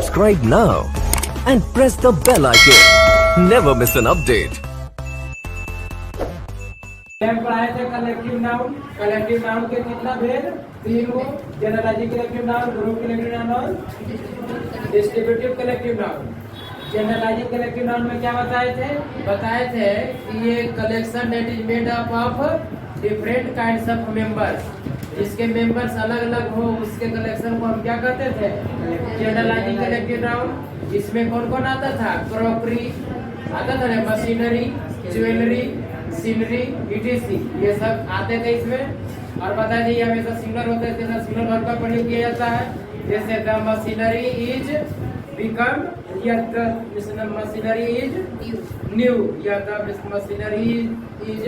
Subscribe now and press the bell icon. Never miss an update. पढ़ाए थे collective noun. Collective noun के कितना भेद? तीन हो। Generalising collective noun, group collective noun और distributive collective noun. Generalising collective noun में क्या बताए थे कि ये collection that is made up of different kinds of members. जिसके मेंबर्स अलग अलग हो उसके कलेक्शन को हम क्या कहते थे? Generalising collective noun. इसमें कौन कौन आता था? क्रॉकरी आता था ना, मशीनरी, ज्वेलरी, सीनरी, इटीसी, ये सब आते थे इसमें। और बता दीजिए हमेशा सिंगुलर होता है, इसके साथ सिंगुलर वर्ब का प्रयोग किया जाता है। जैसे द मशीनरी इज बिकम, या द मशीनरी इज न्यू, या द मशीनरी इज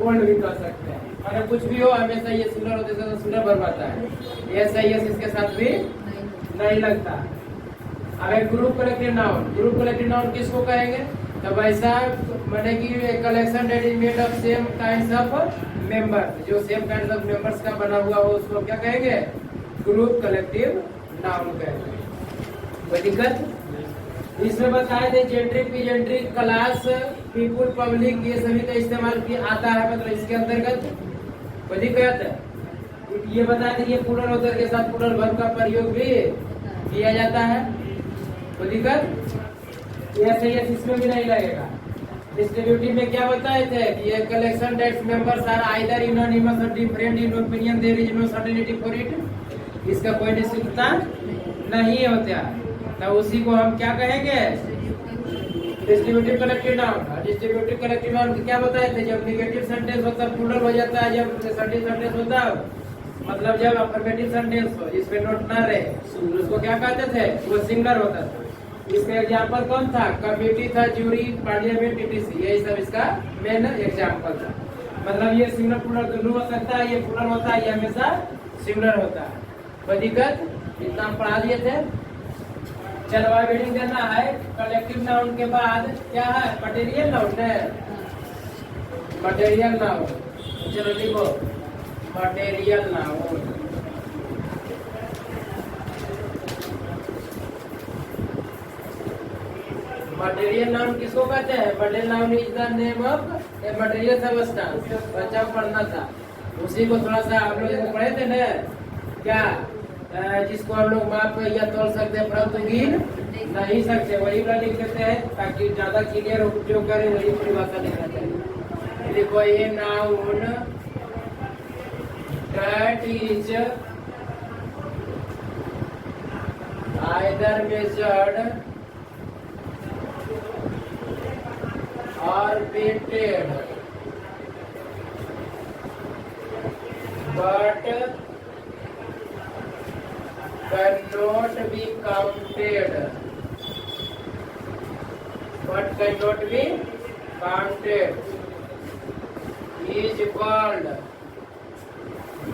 ओल्ड भी कह सकते हैं। और कुछ भी हो हमेशा ये सिंगुलर होते हैं, सिंगुलर वर्ब आता है। यस इसके साथ भी नहीं लगता। अगर group collective noun, group collective noun किसको कहेंगे? तो वैसा माने कि collection that is made of same kinds of members, जो सेम काइंड्स ऑफ मेंबर्स का बना हुआ हो उसको क्या कहेंगे? ग्रुप कलेक्टिव नाउन कहेंगे। कोई दिक्कत? इसमें बताए थे gentry, peasantry, class, people, public, ये सभी का इस्तेमाल किया आता है, मतलब इसके अंतर्गत। कोई दिक्कत? ये बताए थे ये प्लूरल होता है, के साथ प्लूरल वर्ब का प्रयोग भी किया जाता है। कोई दिक्कत? ऐसे इसमें भी नहीं लगेगा। डिस्ट्रीब्यूटिव में क्या बताए थे कि ये collection that members are either unanimous और different in opinion, there is no certainty for it. इसका कोई निश्चितता नहीं होता, तो उसी को हम क्या कहेंगे? Distributive collective noun. Distributive collective noun क्या बताए थे? जब निगेटिव सेंटेंस होता प्लूरल हो जाता है, जब असर्टिव सेंटेंस होता मतलब जब अफर्मेटिव सेंटेंस हो जिसपे नोट न रहे उसको क्या कहते थे? वो सिंगुलर होता था। इसका एग्जाम्पल कौन था? कमेटी था, ज्यूरी, पार्लियामेंट, टीटीसी, यही सब इसका मेन एग्जाम्पल था। मतलब ये सिंगुलर प्लूरल दोनों हो सकता है, ये प्लूरल होता है, ये हमेशा सिंगुलर होता है। कोई दिक्कत? इतना हम पढ़ा दिए थे। चलो अब रीडिंग देना है। कलेक्टिव नाउन के बाद क्या है? मटेरियल नाउन है। मटेरियल नाउन, चलो लिखो मटेरियल नाउन। मटेरियल नाउन किसको कहते हैं? Material noun is the name of a material substance. बच्चा को पढ़ना था, उसी को थोड़ा सा हम लोग पढ़े थे ना, क्या जिसको हम लोग माप या तोल सकते हैं परंतु गिन नहीं सकते, वही वाला लिख देते हैं ताकि ज्यादा क्लियर हो। जो करें वही परिभाषा लिखना चाहिए। देखो ये noun that is either measured or weighted but cannot be counted, is called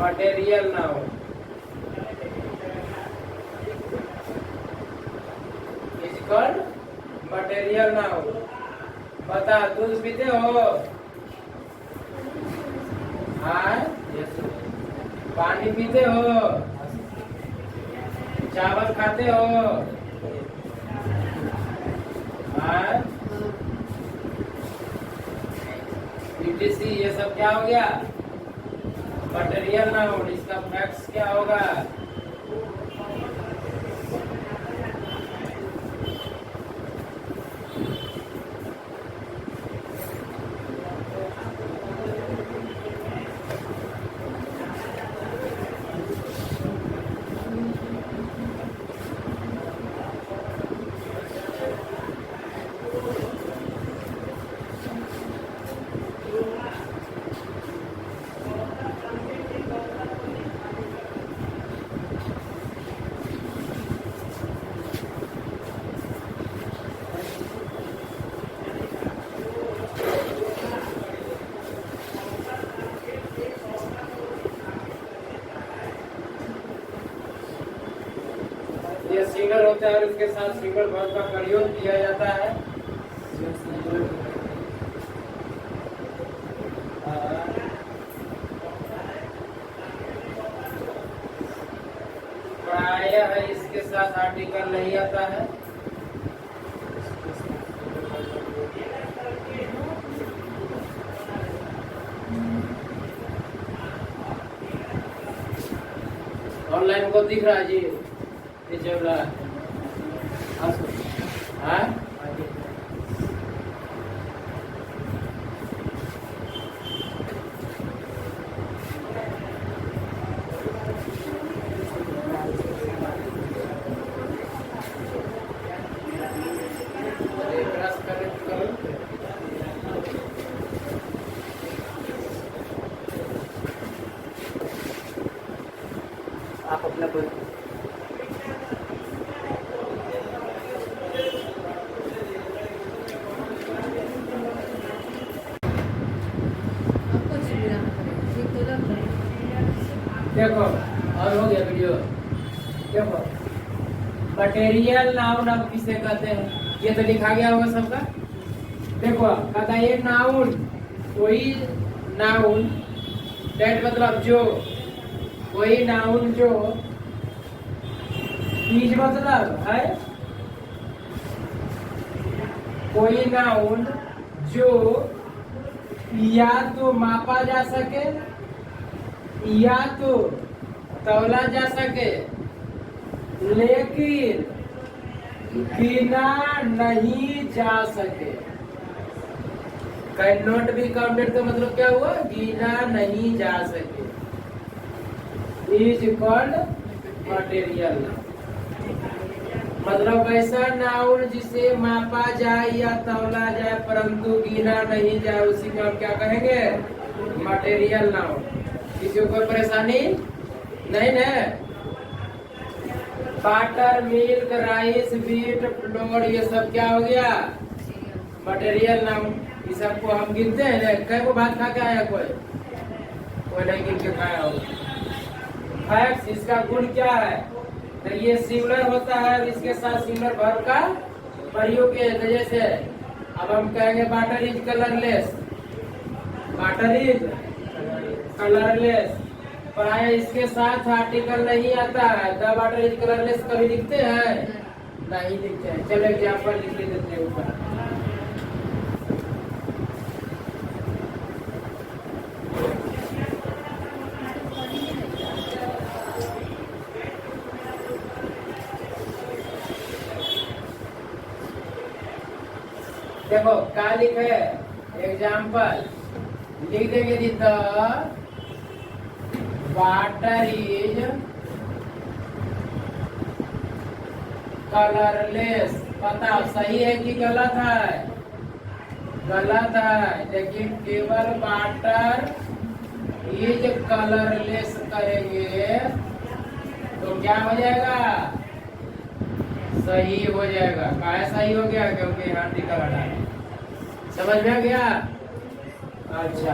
material noun. Is called material noun. बता, दूध पीते हो? हाँ, पानी पीते हो? चावल खाते हो? हाँ, इटीसी, ये सब क्या हो गया? Material noun. इसका फैक्ट्स क्या होगा? ये सिंगल होता है और उसके साथ सिंगल वर्ब का प्रयोग किया जाता है। प्रायः इसके साथ आर्टिकल नहीं आता है। ऑनलाइन को दिख रहा है जी, ये चल रहा है। हाँ? आप अपना बोल। देखो और हो गया वीडियो। देखो मटेरियल नाउन अब किसे कहते हैं, ये तो लिखा गया होगा सबका। देखो कहता है ये नाउन, कोई नाउन, डेट मतलब जो, कोई नाउन जो, बीज मतलब है कोई नाउन जो या तो मापा जा सके या तो तौला जा सके, लेकिन गिना नहीं जा सके। कैन नॉट बी काउंटेड का मतलब क्या हुआ, गिना नहीं जा सके, इज कॉल्ड मटेरियल। मतलब ऐसा नाउन जिसे मापा जाए या तौला जाए परंतु गिना नहीं जाए, उसी को हम क्या कहेंगे, मटेरियल नाउन। किसी को कोई परेशानी नहीं ना। Water, milk, rice, wheat, floor, ये सब क्या हो गया, मटेरियल नाउन। ये सबको हम गिनते हैं ना। कई को भात खा के आया कोई नहीं गिन के खाया होगा। फैक्ट्स, इसका गुण क्या है, तो ये सिमिलर होता है, इसके साथ सिमिलर वर्ब का प्रयोग किया जाता है। जैसे अब हम कहेंगे water is colourless, water is colourless, प्राय इसके साथ आर्टिकल नहीं आता है। द वाटर इज कलरलेस कभी लिखते हैं, नहीं लिखते हैं। चलो एग्जाम्पल लिख देते हैं ऊपर। देखो क्या लिखे, एग्जाम्पल लिख देंगे दी द वाटर इज कलरलेस। बताओ सही है कि गलत है, गलत है। लेकिन केवल वाटर इज कलरलेस करेंगे तो क्या हो जाएगा, सही हो जाएगा। काहे सही हो गया, क्योंकि यहाँ टिका हटा है। समझ में आ गया। अच्छा,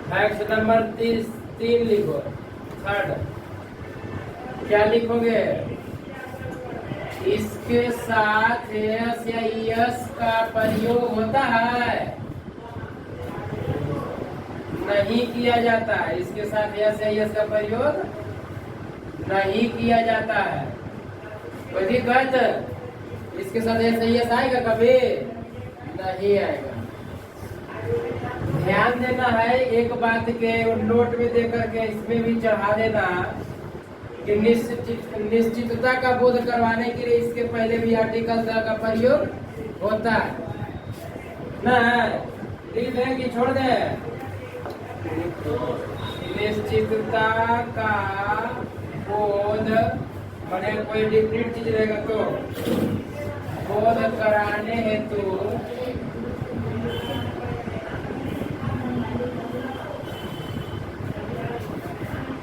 फैक्ट नंबर 3 लिखो। थर्ड क्या लिखोगे, इसके साथ एस या यस का प्रयोग होता है, नहीं किया जाता है। इसके साथ एस या यस का प्रयोग नहीं किया जाता है। कोई दिक्कत, इसके साथ एस या यस आएगा कभी, नहीं आएगा। ध्यान देना है एक बात के, नोट में दे करके इसमें भी चढ़ा देना कि निश्चितता का बोध करवाने के लिए इसके पहले भी आर्टिकल का प्रयोग होता है ना। लिख दें कि छोड़ दें, निश्चितता का बोध मैंने कोई डिफरेंट चीज रहेगा तो बोध कराने हेतु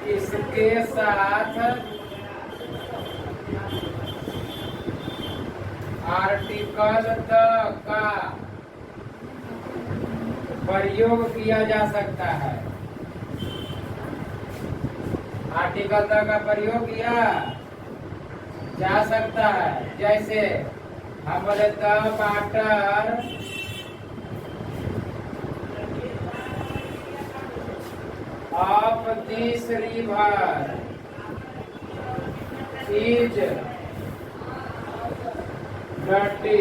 इसके साथ आर्टिकल द का प्रयोग किया जा सकता है। आर्टिकल द का प्रयोग किया जा सकता है। जैसे हम बोले the water of this river, is dirty.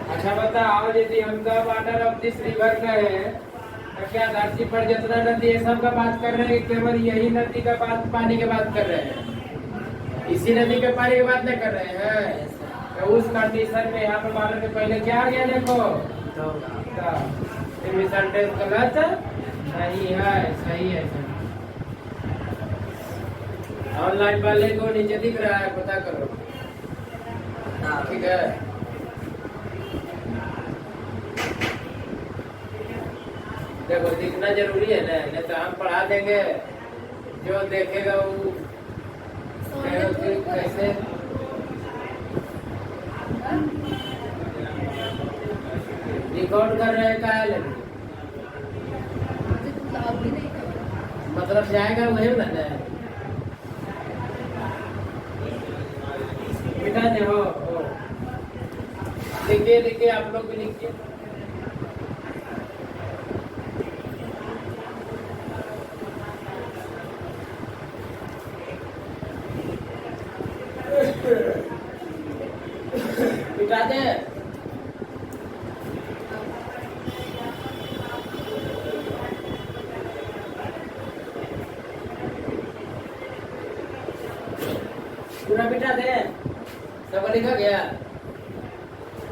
अच्छा बताओ, यदि हम the water of this river कहे तो क्या धरती पर जितना नदी है सब का बात कर रहे हैं, केवल यही नदी का बात, पानी की बात कर रहे हैं, इसी नदी के पानी की बात नहीं कर रहे हैं? तो उस कंडीशन में यहाँ पे मानो के पहले क्या आ गया देखो, फिर सेंटेंस गलत नहीं है, सही है। ऑनलाइन वाले को नीचे दिख रहा है, पता करो, ठीक है। देखो दिखना जरूरी है ना, नहीं तो हम पढ़ा देंगे, जो देखेगा वो कैसे। रिकॉर्ड कर रहे हैं क्या है, मतलब जाएगा वही ना, बेटा ने हो लिखिए लिखिए, आप लोग भी लिखिए। बिठा दे। पूरा बिठा दे, सब लिखा गया?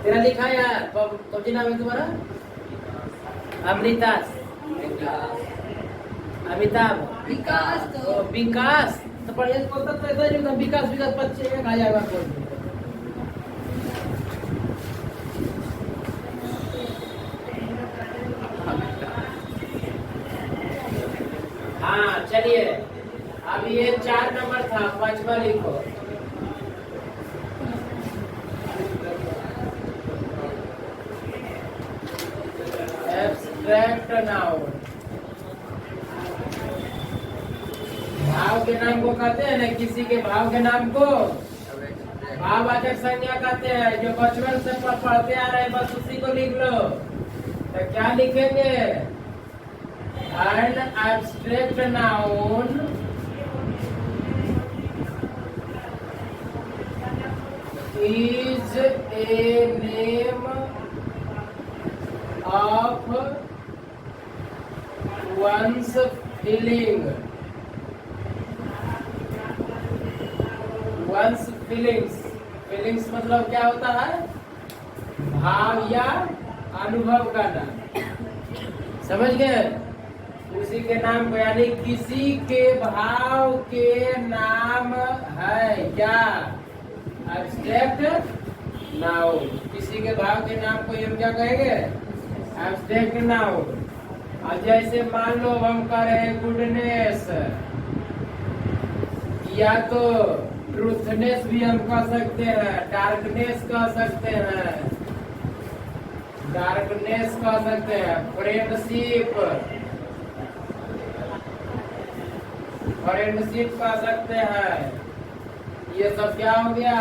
तेरा लिखा यार, कौन सी नाम है तुम्हारा? अमृता, अमिताभ, विकास। विकास तो बढ़िया बोलता तो ऐसा नहीं होता, विकास विकास बच्चे में खा जाएगा कोई। हाँ चलिए, अब ये 4 नंबर था, 5वां लिखो। एब्स्ट्रैक्ट नाउन, भाव के नाम को कहते हैं ना, किसी के भाव के नाम को भाववाचक संज्ञा कहते हैं। जो बचपन से पढ़ते आ रहे हैं बस उसी को लिख लो। तो क्या लिखेंगे? An abstract noun is a name of one's feeling, one's feelings, feelings मतलब क्या होता है? भाव या अनुभव करना, समझ गए? उसी के नाम को, यानी किसी के भाव के नाम है क्या? Abstract noun. किसी के भाव के नाम को हम क्या कहेंगे? Abstract noun. और जैसे मान लो हम कह रहे हैं गुडनेस, या तो ट्रूथनेस भी हम कह सकते हैं, डार्कनेस कह सकते हैं, डार्कनेस कह सकते हैं, फ्रेंडशिप, फ्रेंडशिप कह सकते हैं। ये सब क्या हो गया?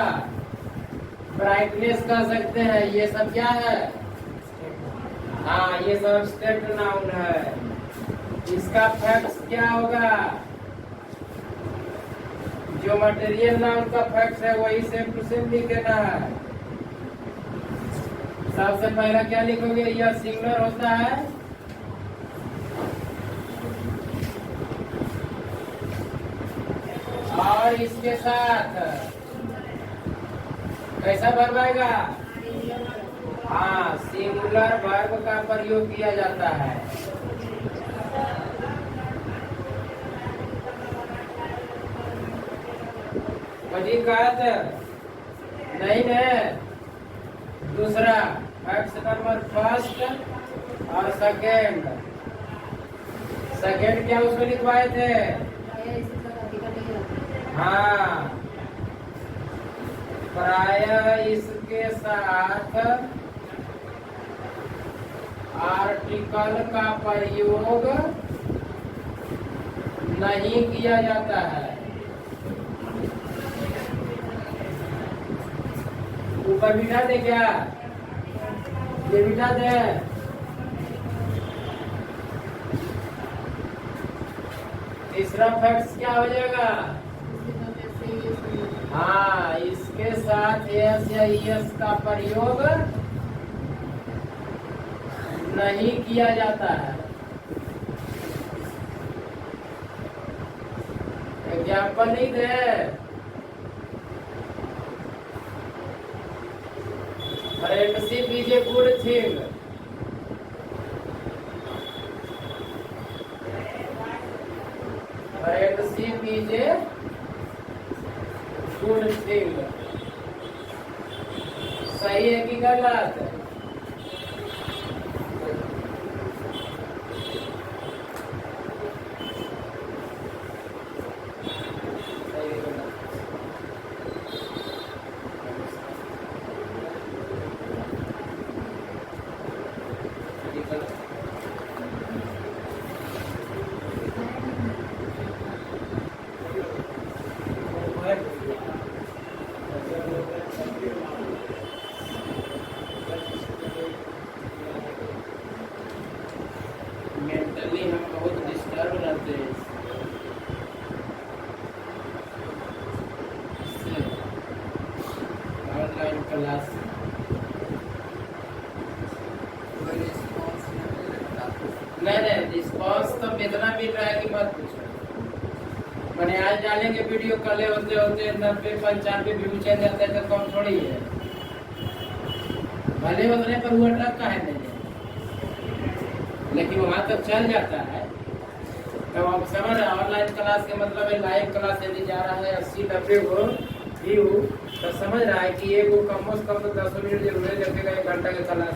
ब्राइटनेस कह सकते हैं। ये सब क्या है? हाँ, ये सब एब्स्ट्रैक्ट नाउन है। इसका फैक्ट्स क्या होगा? जो मटेरियल नाउन का फैक्ट्स है वही सेम टू सेम लिख देना है। सबसे पहला क्या लिखोगे? यह सिंगुलर होता है, और इसके साथ कैसा वर्ब आएगा? हाँ, सिंगुलर वर्ब का प्रयोग किया जाता है। वजीकत नहीं है। दूसरा फैक्ट नंबर फर्स्ट और सेकेंड। सेकेंड क्या उसमें लिखवाए थे? हाँ, प्रायः इसके साथ आर्टिकल का प्रयोग नहीं किया जाता है। ऊपर बिठा दे क्या? ये बिठा दे। तीसरा फैक्ट क्या हो जाएगा? हाँ, इसके साथ एस या ईएस का प्रयोग नहीं किया जाता है। एग्जाम्पल नहीं दे। Friendship is a good thing. Friendship is a good thing. सही है कि गलत? मेंटली हम बहुत डिस्टर्ब रहते हैं इससे। ऑनलाइन क्लास नहीं, रिस्पॉन्स तो इतना मिल रहा है कि मत पूछो। मैंने आज डालेंगे वीडियो, कल होते होते 90-95 व्यू चल जाते हैं, तो कम थोड़ी है। भले उतने पर हुआ ट्रक का है नहीं, लेकिन वहां तक चल जाता है। तो आप समझ रहे, ऑनलाइन क्लास के मतलब है लाइव क्लास यदि जा रहा है 80-90 को व्यू, तो समझ रहा है कि एक कम से कम तो 10 मिनट जरूर देखेगा, 1 घंटा की क्लास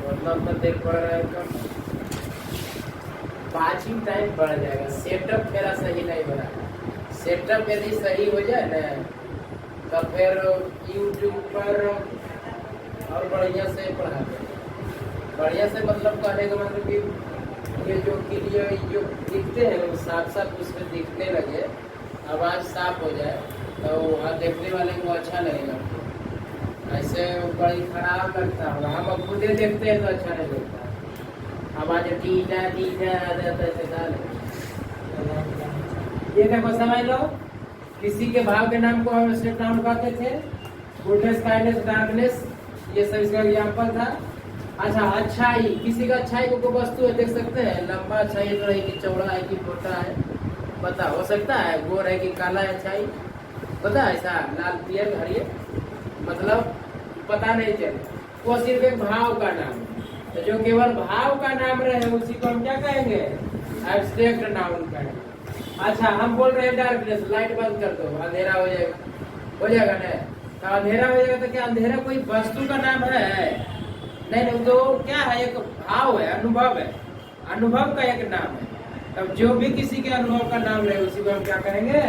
मतलब तो देख पड़ रहा है कम। वाचिंग टाइम बढ़ जाएगा। सेटअप मेरा सही नहीं हो रहा है। सेटअप यदि सही हो जाए ना, तो फिर यूट्यूब पर और बढ़िया से पढ़ाते हैं। बढ़िया से मतलब कहने का मतलब कि ये जो क्लियर जो दिखते हैं वो साफ साफ उसमें दिखने लगे, आवाज़ साफ हो जाए, तो वहाँ देखने वाले को अच्छा लगेगा। ऐसे बड़ी खराब लगता है, हम खुदे देखते हैं तो अच्छा नहीं लगता। आवाज़ ठीक है ये देखो, समझ लो, किसी के भाव के नाम को हम स्टेट नाम कहते थे। गुडनेस, काइंडनेस, डार्कनेस, ये सब इसका एग्जाम्पल था। अच्छा, अच्छाई, किसी का अच्छाई को वस्तु है, देख सकते हैं, लंबा अच्छाई तो है कि चौड़ा है कि मोटा है, पता हो सकता है। गोर है कि काला है अच्छाई, पता है? ऐसा लाल पियर हरियर, मतलब पता नहीं चले। वो सिर्फ एक भाव का नाम है। तो जो केवल भाव का नाम रहे उसी को हम क्या कहेंगे? एब्स्ट्रैक्ट नाउन कहेंगे। अच्छा, हम बोल रहे हैं डार्कनेस, लाइट बंद कर दो, अंधेरा हो जाएगा ना। तो अंधेरा हो जाएगा तो क्या अंधेरा कोई वस्तु का नाम है? नहीं, तो क्या है? एक भाव है, अनुभव है, अनुभव का एक नाम है। तब जो भी किसी के अनुभव का नाम रहे उसी को हम क्या कहेंगे?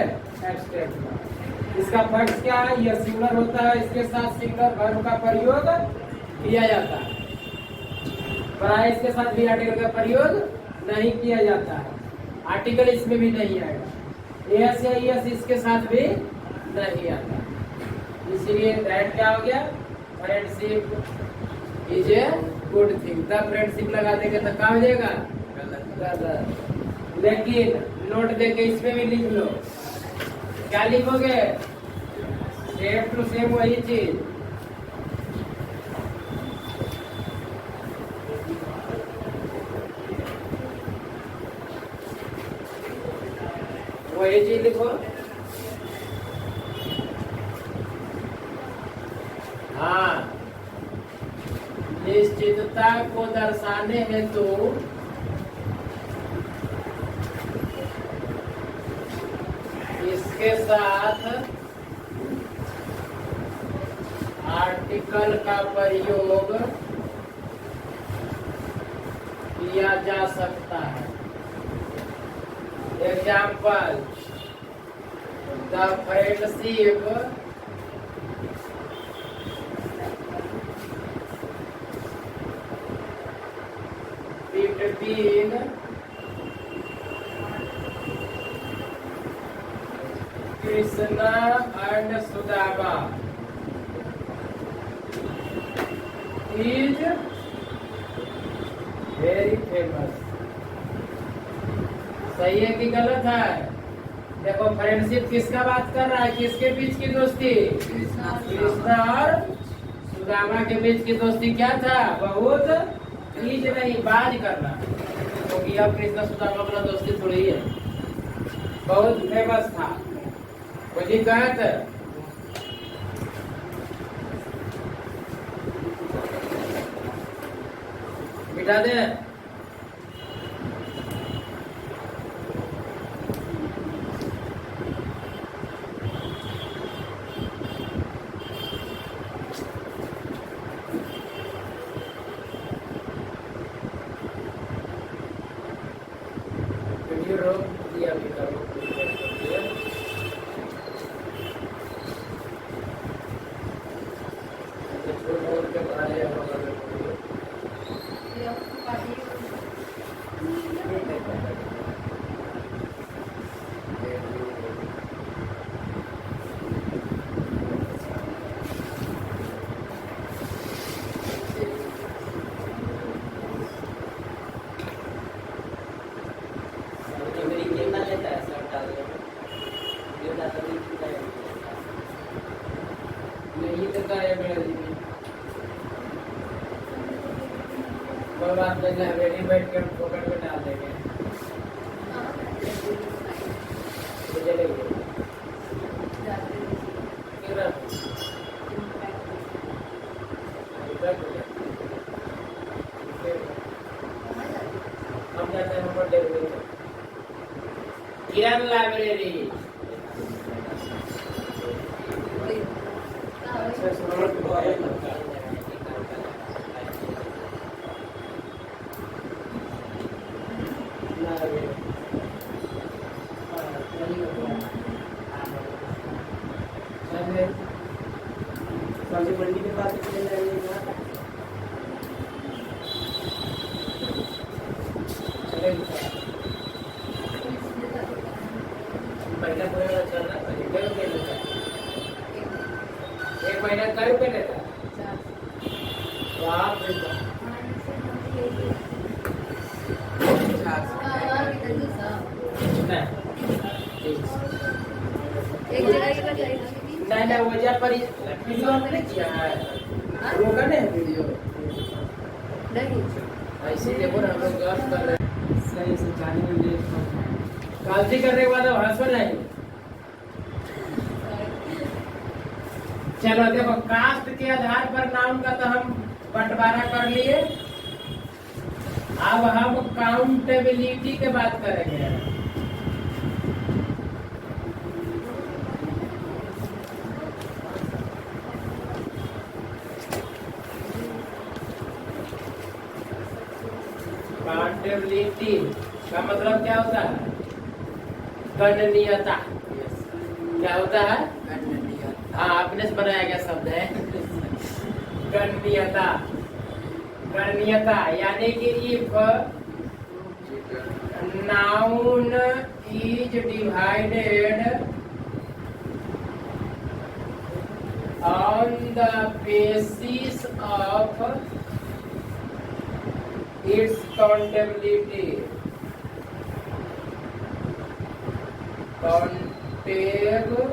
Abstract noun. इसका फर्क क्या है? यह सिंगुलर होता है, इसके साथ सिंगुलर वर्ब का प्रयोग किया जाता है। प्राय इसके साथ भी आर्टिकल का प्रयोग नहीं किया जाता है। आर्टिकल इसमें भी नहीं आएगा। एस या एस इसके साथ भी नहीं आता, इसीलिए दैट क्या हो गया? Friendship is a good thing. तब फ्रेंडशिप लगा देंगे तो क्या हो जाएगा? गलत। लेकिन नोट देके इसमें भी लिख लो। क्या लिखोगे? सेम टू सेम वही चीज। वही चीज लिखो। हाँ, निश्चितता को दर्शाने हेतु इसके साथ आर्टिकल का प्रयोग किया जा सकता है। Example, the friendship between Krishna and Sudama is very famous. सही है कि गलत है? देखो फ्रेंडशिप किसका बात कर रहा है, किसके बीच की दोस्ती, कृष्णा और सुदामा के बीच की दोस्ती क्या था, बहुत तीज नहीं बाज करना, क्योंकि तो अब कृष्णा सुदामा वाला दोस्ती थोड़ी है, बहुत फेमस था। कोई दिक्कत, मिटा दे। वीडियो रोक दिया, वीडियो रोक दिया। छोड़ के बना लिया होगा। नहीं देता है मेरा जी, कोई बात नहीं है, रेडीमेड के पॉकेट में डाल देंगे, मुझे लेंगे हम जाते हैं नंबर डेढ़ किरण लाइब्रेरी। सबसे बड़ी के पास चले जाइएगा, महीना पूरा चल रहा है, एक महीना कई रुपये लेता है, बाप रे बाप, नहीं वजह पर वीडियो हमने किया है, रोका नहीं वीडियो नहीं, ऐसे देखो ना हम लोग गलत कर रहे हैं, सही से जाने में लेट गलती करने के बाद हंसो नहीं। चलो देखो, कास्ट के आधार पर नाम का तो हम बंटवारा कर लिए, अब हम काउंटेबिलिटी की बात करेंगे। काउंटेबिलिटी का मतलब क्या होता है, गणनीयता। क्या होता है, हाँ आपने से बनाया गया शब्द है गणनीयता। गणनीयता यानी कि if noun is divided on the basis of its countability, found into,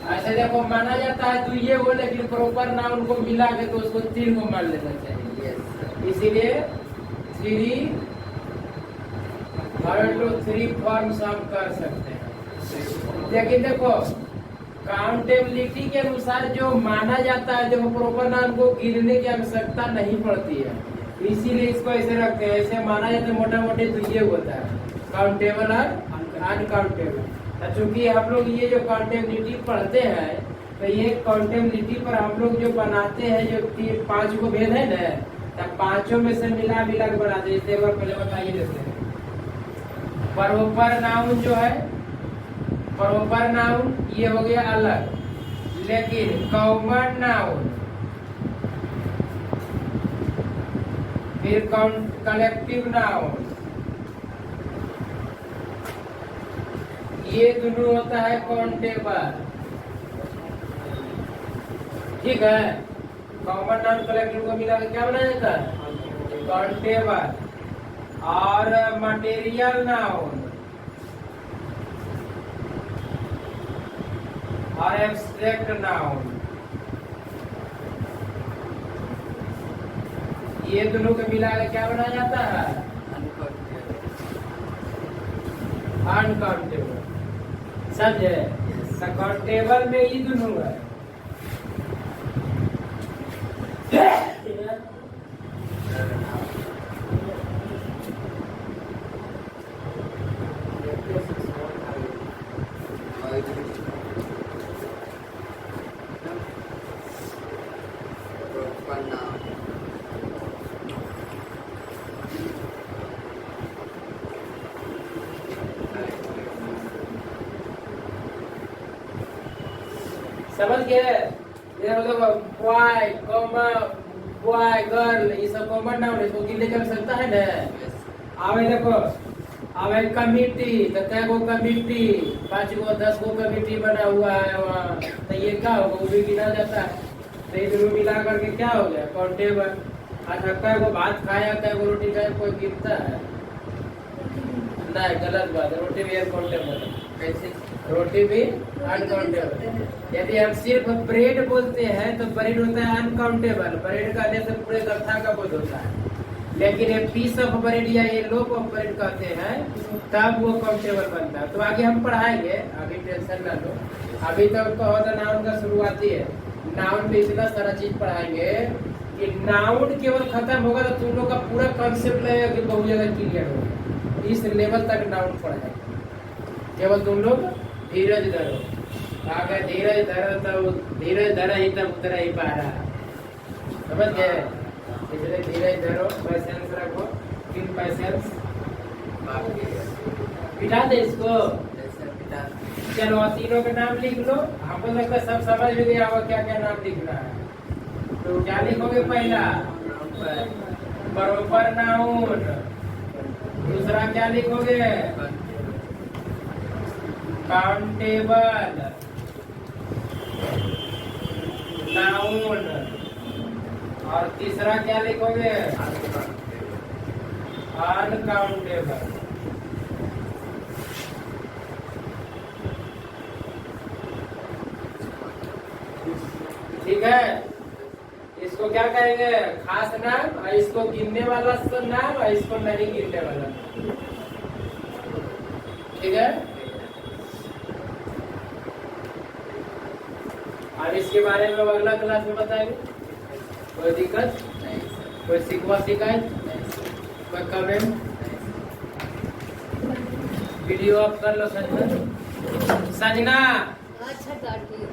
ऐसे देखो माना जाता है तो ये वो, लेकिन प्रॉपर नाउन को मिला के तो उसको 3 को मान लेना चाहिए, इसीलिए 3 फॉर्म्स हम कर सकते हैं। लेकिन देखो काउंटेबिलिटी के अनुसार जो माना जाता है, जो प्रॉपर नाम को गिनने की आवश्यकता नहीं पड़ती है, इसीलिए इसको ऐसे रखते हैं। ऐसे माना जाता है मोटा मोटी तो ये होता है काउंटेबल और अनकाउंटेबल। चूंकि हम लोग ये जो काउंटेबिलिटी पढ़ते हैं, तो ये काउंटेबिलिटी पर हम लोग जो बनाते हैं, जो 5 को भेद है ना, तब 5 में से मिला के बनाते हैं। एक बार पहले बताइए देते हैं, प्रॉपर नाउन जो है, प्रॉपर नाउन ये हो गया अलग, लेकिन कॉमन नाउन, फिर कलेक्टिव नाउन, ये दोनों होता है काउंटेबल। ठीक है, कॉमन नाउन कलेक्टिव को मिला के क्या बनाया जाता है? काउंटेबल। और मटेरियल नाउन और एब्स्ट्रैक्ट नाउन, ये दोनों को मिला के क्या बनाया जाता है? अनकाउंटेबल। समझे? काउंटेबल में ये दोनों है। समझ गए? ये मतलब बॉय, बॉय, गर्ल, ये सब कॉमन नाउन है, इसको गिनने कर सकता है ना? आवे देखो, आवे कमिटी, तो क्या को कमिटी, 5 गो 10 गो कमिटी बना हुआ है वहाँ, तो ये क्या होगा? वो भी गिना जाता है। तो ये दोनों मिला करके क्या हो गया? काउंटेबल। अच्छा, क्या को भात खाया, क्या को रोटी खाया, कोई गिनता है? नहीं, गलत बात है। रोटी भी अनकाउंटेबल है। कैसे? रोटी भी अनकाउंटेबल। यदि हम सिर्फ ब्रेड बोलते हैं तो ब्रेड होता है अनकाउंटेबल, ब्रेड कहने से पूरे गट्ठा का बोध होता है। लेकिन ये पीस ऑफ ब्रेड या ये लोफ ऑफ ब्रेड कहते हैं, तब वो काउंटेबल बनता है। तो आगे हम पढ़ाएंगे, अभी टेंशन ना लो। अभी तक तो होता नाउन का शुरुआती है। नाउन में इतना सारा चीज पढ़ाएंगे कि नाउन केवल खत्म होगा तो तुम लोग का पूरा कॉन्सेप्ट लगेगा कि बहुत ज्यादा क्लियर होगा। इस लेवल तक नाउन पढ़ाएंगे, केवल तुम लोग धीरज धरो। अगर धीरज धरो तो धीरज धरा ही तब उतरा ही पा रहा। समझ गए? इसलिए धीरज धरो, पैसेंस रखो, किन पैसेंस बिठा दे इसको। चलो तीनों के नाम लिख लो। हमको लगता है सब समझ में गया होगा क्या क्या नाम लिखना है। तो क्या लिखोगे? पहला बरोबर नाउन, दूसरा क्या लिखोगे? काउंटेबल नाउन, और तीसरा क्या लिखोगे? अनकाउंटेबल। ठीक है? इसको क्या कहेंगे? खास नाम, और इसको गिनने वाला नाम, और इसको नहीं गिनने वाला। ठीक है? अब इसके बारे में अगला क्लास में बताएंगे। कोई दिक्कत? कोई शिकवा शिकायत? कोई कमेंट? वीडियो ऑफ कर लो संजना। संजना अच्छा काट दियो।